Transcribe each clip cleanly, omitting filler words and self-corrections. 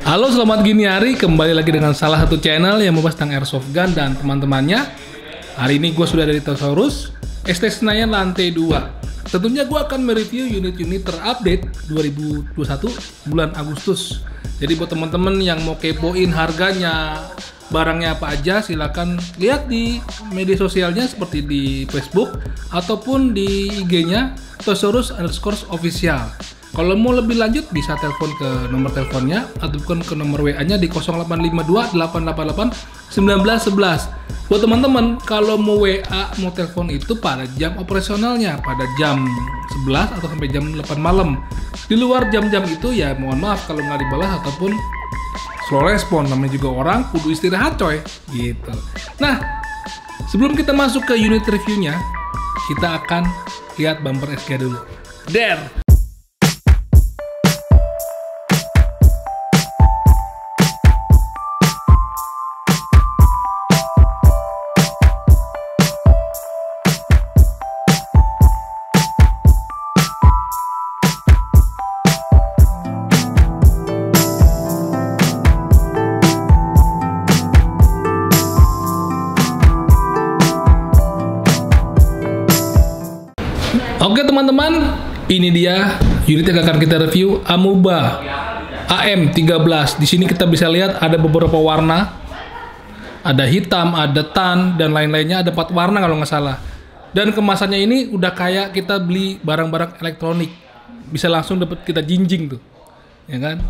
Halo, selamat gini hari. Kembali lagi dengan salah satu channel yang membahas tentang airsoft gun dan teman-temannya. Hari ini gue sudah dari Thesaurus ST Senayan lantai 2. Tentunya gue akan mereview unit-unit terupdate 2021 bulan Agustus. Jadi buat teman-teman yang mau kepoin harganya, barangnya apa aja, silakan lihat di media sosialnya seperti di Facebook ataupun di IG-nya Thesaurus_official. Kalau mau lebih lanjut bisa telepon ke nomor teleponnya ataupun ke nomor WA-nya di 0852 888 1911. Buat teman-teman, kalau mau WA, mau telepon itu pada jam operasionalnya, pada jam 11 atau sampai jam 8 malam. Di luar jam-jam itu ya mohon maaf kalau nggak dibalas ataupun slow respon, namanya juga orang kudu istirahat coy, gitu. Nah, sebelum kita masuk ke unit reviewnya, kita akan lihat bumper SG dulu. Der. Oke teman-teman, ini dia unit yang akan kita review, Amoeba AM13. Di sini kita bisa lihat ada beberapa warna, ada hitam, ada tan, dan lain-lainnya. Ada 4 warna kalau nggak salah. Dan kemasannya ini udah kayak kita beli barang-barang elektronik, bisa langsung dapat kita jinjing tuh, ya kan?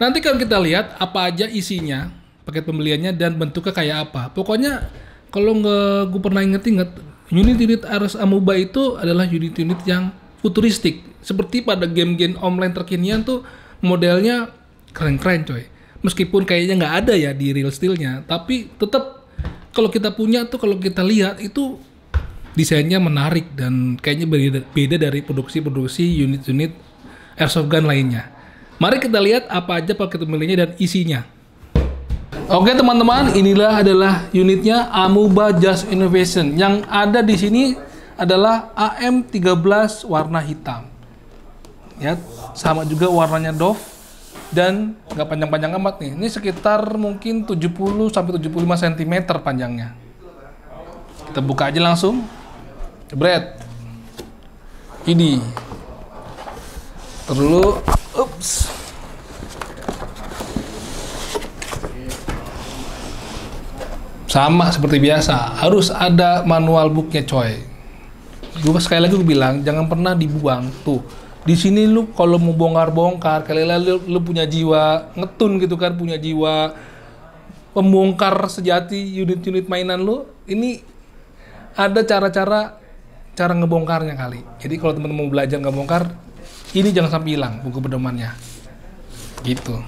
Nanti kalau kita lihat apa aja isinya, paket pembeliannya dan bentuknya kayak apa. Pokoknya kalau nggak gue pernah inget-inget, unit-unit Ares Amoeba itu adalah unit-unit yang futuristik. Seperti pada game-game online terkinian tuh modelnya keren-keren coy. Meskipun kayaknya nggak ada ya di real steel-nya, tapi tetap kalau kita punya tuh, kalau kita lihat itu desainnya menarik dan kayaknya beda dari produksi unit-unit airsoft gun lainnya. Mari kita lihat apa aja paket pembeliannya dan isinya. Oke teman-teman, inilah adalah unitnya Amoeba Just Innovation. Yang ada di sini adalah AM13 warna hitam. Ya, sama juga warnanya Dove dan nggak panjang-panjang amat nih. Ini sekitar mungkin 70 sampai 75 cm panjangnya. Kita buka aja langsung. Jebret. Ini. Terus, ups. Sama seperti biasa, harus ada manual booknya coy. Gue sekali lagi gue bilang, jangan pernah dibuang tuh. Di sini lu kalau mau bongkar-bongkar, kali lu punya jiwa ngetun gitu kan, punya jiwa pembongkar sejati unit-unit mainan lu. Ini ada cara ngebongkarnya kali. Jadi kalau teman-teman mau belajar ngebongkar, ini jangan sampai hilang buku pedomannya. Gitu.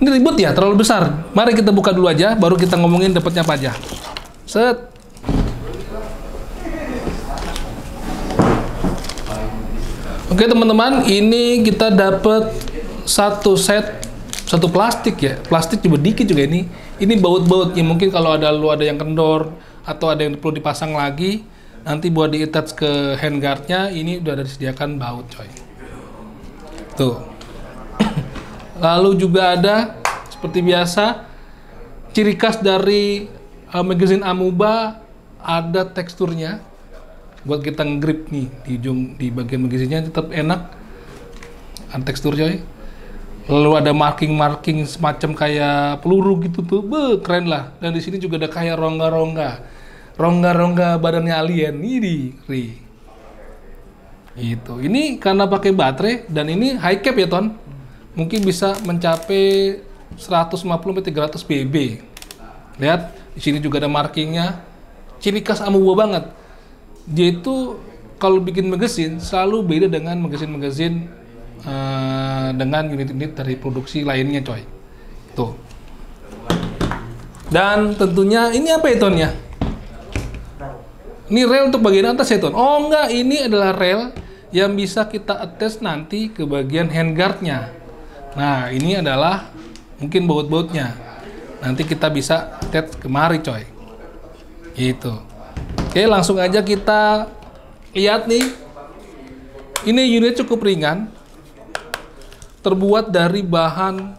Ini ribut ya, terlalu besar. Mari kita buka dulu aja, baru kita ngomongin dapatnya apa aja. Set. Oke teman-teman, ini kita dapat satu set, satu plastik ya. Plastik juga dikit juga ini. Ini baut-bautnya, mungkin kalau ada yang kendor atau ada yang perlu dipasang lagi, nanti buat di-attach ke handguardnya, ini udah ada disediakan baut coy. Tuh. Lalu juga ada seperti biasa ciri khas dari magazine Amoeba, ada teksturnya buat kita nge-grip nih di bagian magazinnya tetap enak, ada tekstur coy. Lalu ada marking semacam kayak peluru gitu tuh, keren lah. Dan di sini juga ada kayak rongga badannya alien ini gitu. Ini karena pakai baterai dan ini high cap ya ton. Mungkin bisa mencapai 150-300 BB. Lihat, di sini juga ada markingnya. Ciri khas Amoeba banget. Dia itu kalau bikin magazine selalu beda dengan magazine dengan unit-unit dari produksi lainnya, coy. Tuh. Dan tentunya ini apa ya, Ton ya? Ini rel untuk bagian atas ya, Ton? Oh enggak, ini adalah rel yang bisa kita attach nanti ke bagian handguardnya. Nah, ini adalah mungkin baut-bautnya. Nanti kita bisa attach kemari, coy. Gitu. Oke, langsung aja kita lihat nih Ini unit cukup ringan, terbuat dari bahan,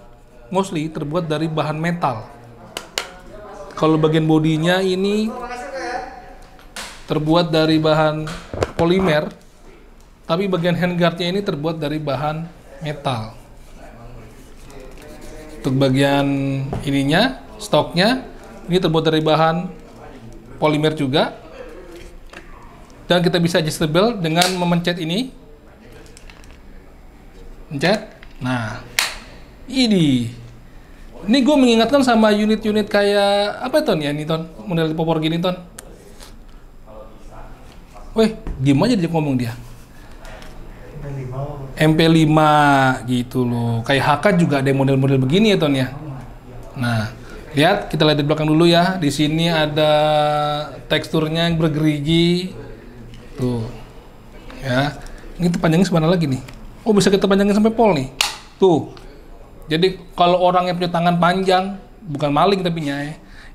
mostly terbuat dari bahan metal. Kalau bagian bodinya ini terbuat dari bahan polimer, tapi bagian handguardnya ini terbuat dari bahan metal. Untuk bagian ininya, stoknya, ini terbuat dari bahan polimer juga. Dan kita bisa adjustable dengan memencet ini. Pencet. Nah, ini gue mengingatkan sama unit-unit kayak apa Ton ya, ini Ton, model popor gini Ton. Weh, diem aja dia ngomong dia. MP5 gitu loh. Kayak HK juga ada model-model begini ya Ton ya. Nah, lihat, kita lihat di belakang dulu ya. Di sini ada teksturnya yang bergerigi. Tuh. Ya. Ini tuh panjangnya sebenarnya lagi nih. Oh, bisa kita panjangin sampai pol nih. Tuh. Jadi kalau orang yang punya tangan panjang, bukan maling tapi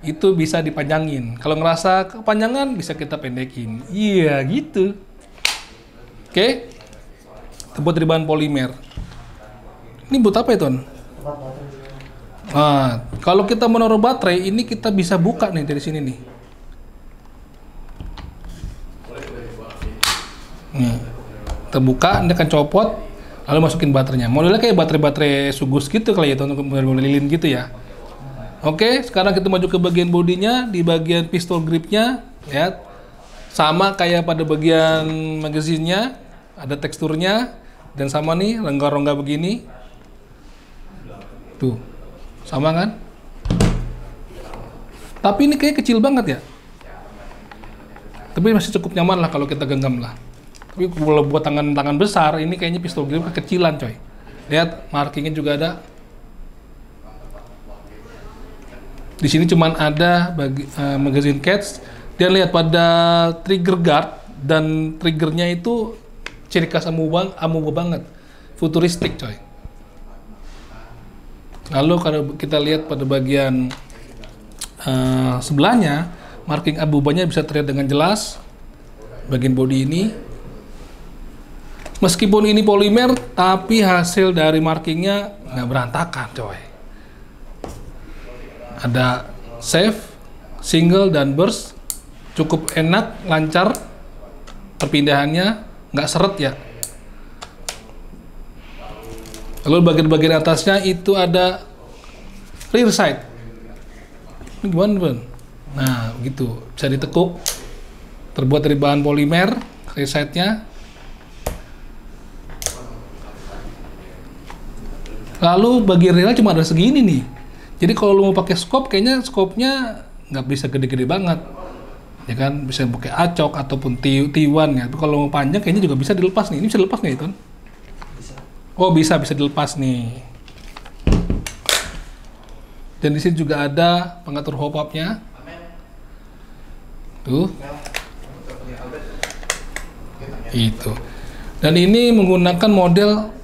itu bisa dipanjangin. Kalau ngerasa kepanjangan bisa kita pendekin. Iya, gitu. Oke. Terbuat dari bahan polimer. Ini buat apa ya, Ton? Nah, kalau kita menaruh baterai, ini kita bisa buka nih dari sini nih. Nih. Terbuka, ini akan copot. Lalu masukin baterainya. Modelnya kayak baterai-baterai Sugus gitu kali ya, untuk model lilin gitu ya. Oke, sekarang kita maju ke bagian bodinya. Di bagian pistol gripnya, lihat. Sama kayak pada bagian magazinnya, ada teksturnya. Dan sama nih, rongga-rongga begini. Tuh, sama kan? Tapi ini kayak kecil banget ya. Tapi masih cukup nyaman lah kalau kita genggam lah. Tapi kalau buat tangan besar, ini kayaknya pistol grip kekecilan coy. Lihat, markingnya juga ada. Di sini cuman ada magazine catch. Dan lihat pada trigger guard dan triggernya itu ciri khas Amuba banget. Futuristik coy. Lalu kalau kita lihat pada bagian sebelahnya, marking Amubanya bisa terlihat dengan jelas. Bagian body ini. Meskipun ini polimer, tapi hasil dari markingnya nggak berantakan, coy. Ada safe, single, dan burst. Cukup enak, lancar. Perpindahannya nggak seret ya. Lalu bagian-bagian atasnya itu ada rear sight. Ini gimana, Bang? Nah, begitu. Bisa ditekuk. Terbuat dari bahan polimer, rear sight-nya. Lalu bagian relnya cuma ada segini nih. Jadi kalau lu mau pakai scope, kayaknya scope-nya nggak bisa gede-gede banget. Ya kan, bisa pakai acok ataupun tiwan ya. Tapi kalau mau panjang kayaknya juga bisa dilepas nih. Ini bisa dilepas nggak itu? Bisa. Oh, bisa dilepas nih. Dan di sini juga ada pengatur hop-up-nya. Tuh. Itu. Dan ini menggunakan model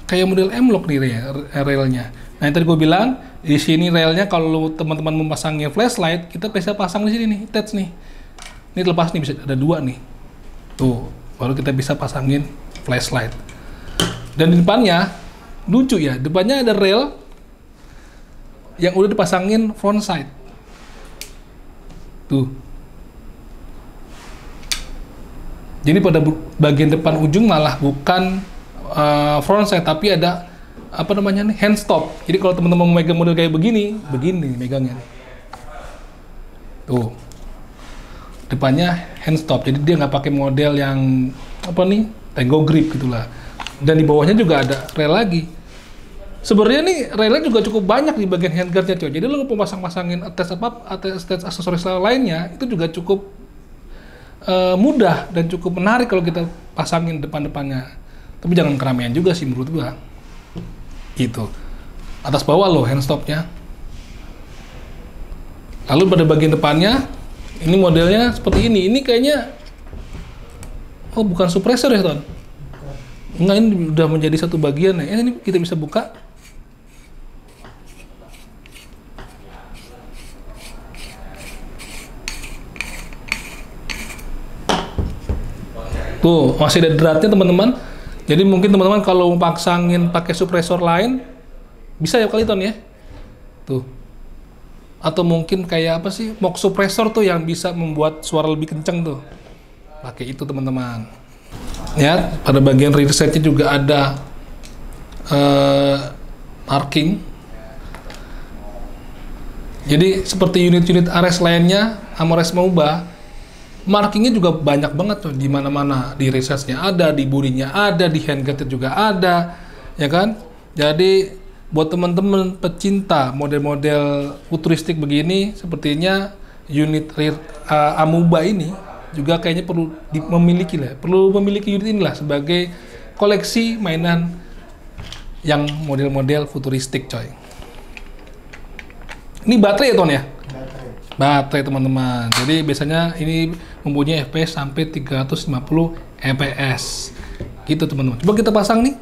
kayak model M-Lock nih relnya. Nah, yang tadi gue bilang, di sini relnya kalau teman-teman memasangnya flashlight, kita bisa pasang di sini nih, attach nih. Ini lepas nih, bisa ada dua nih. Tuh, baru kita bisa pasangin flashlight. Dan di depannya, lucu ya, depannya ada rel yang udah dipasangin front side. Tuh. Jadi pada bagian depan ujung malah bukan front side, tapi ada apa namanya nih, hand stop. Jadi kalau teman-teman memegang model kayak begini megangnya. Tuh, depannya hand stop. Jadi dia nggak pakai model yang apa nih, Tango grip gitulah. Dan di bawahnya juga ada rel lagi. Sebenarnya nih relnya juga cukup banyak di bagian handguardnya coy. Jadi lo mau pasang-pasangin attach aksesoris lainnya itu juga cukup mudah dan cukup menarik kalau kita pasangin depan-depannya. Tapi jangan keramaian juga sih menurut gua. Gitu. Atas bawah loh hand stopnya. Lalu pada bagian depannya, ini modelnya seperti ini. Ini kayaknya, oh bukan suppressor ya Ton? Enggak, ini udah menjadi satu bagian ya. Ini kita bisa buka. Tuh, masih ada dratnya teman-teman. Jadi mungkin teman-teman kalau mau paksangin pakai suppressor lain, bisa ya Kaliton ya. Tuh. Atau mungkin kayak apa sih, mock suppressor tuh yang bisa membuat suara lebih kenceng tuh. Pakai itu teman-teman. Ya, pada bagian rear setnya juga ada marking. Jadi seperti unit-unit Ares lainnya, Ares Amoeba, markingnya juga banyak banget tuh di mana-mana. Di rear setnya ada, di bodinya ada, di handguardnya juga ada, ya kan? Jadi buat teman-teman pecinta model-model futuristik begini, sepertinya unit rear Amoeba ini juga kayaknya perlu memiliki unit inilah sebagai koleksi mainan yang model-model futuristik, coy. Ini baterai ya, Ton ya? Baterai teman-teman. Jadi biasanya ini mempunyai FPS sampai 350 fps. Gitu teman-teman. Coba kita pasang nih.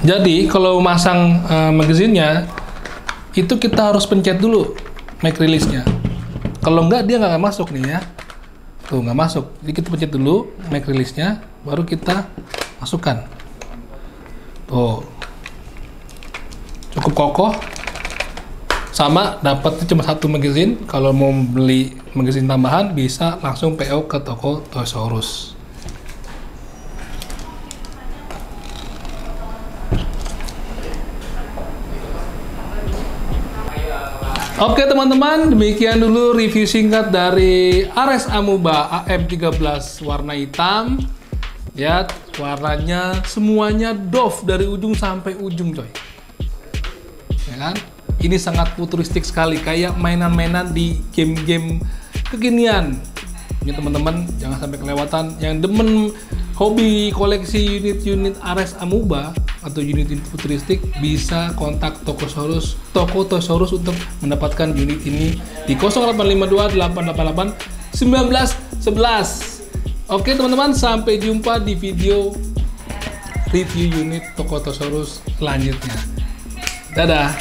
Jadi kalau masang magazinnya itu kita harus pencet dulu make release-nya. Kalau enggak dia nggak akan masuk nih ya. Tuh nggak masuk. Jadi kita pencet dulu make release-nya, baru kita masukkan. Tuh cukup kokoh. Sama dapatnya cuma satu magazine. Kalau mau beli magazine tambahan bisa langsung PO ke toko Toysaurus. Oke teman-teman, demikian dulu review singkat dari Ares Amoeba AM13 warna hitam. Ya, warnanya semuanya doff dari ujung sampai ujung, coy. Ya kan? Ini sangat futuristik sekali, kayak mainan-mainan di game-game kekinian. Ini teman-teman jangan sampai kelewatan. Yang demen hobi koleksi unit-unit Ares Amoeba atau unit-unit futuristik bisa kontak toko Toysaurus untuk mendapatkan unit ini di 0852 888 1911. Oke teman-teman, sampai jumpa di video review unit toko Toysaurus selanjutnya. Dadah.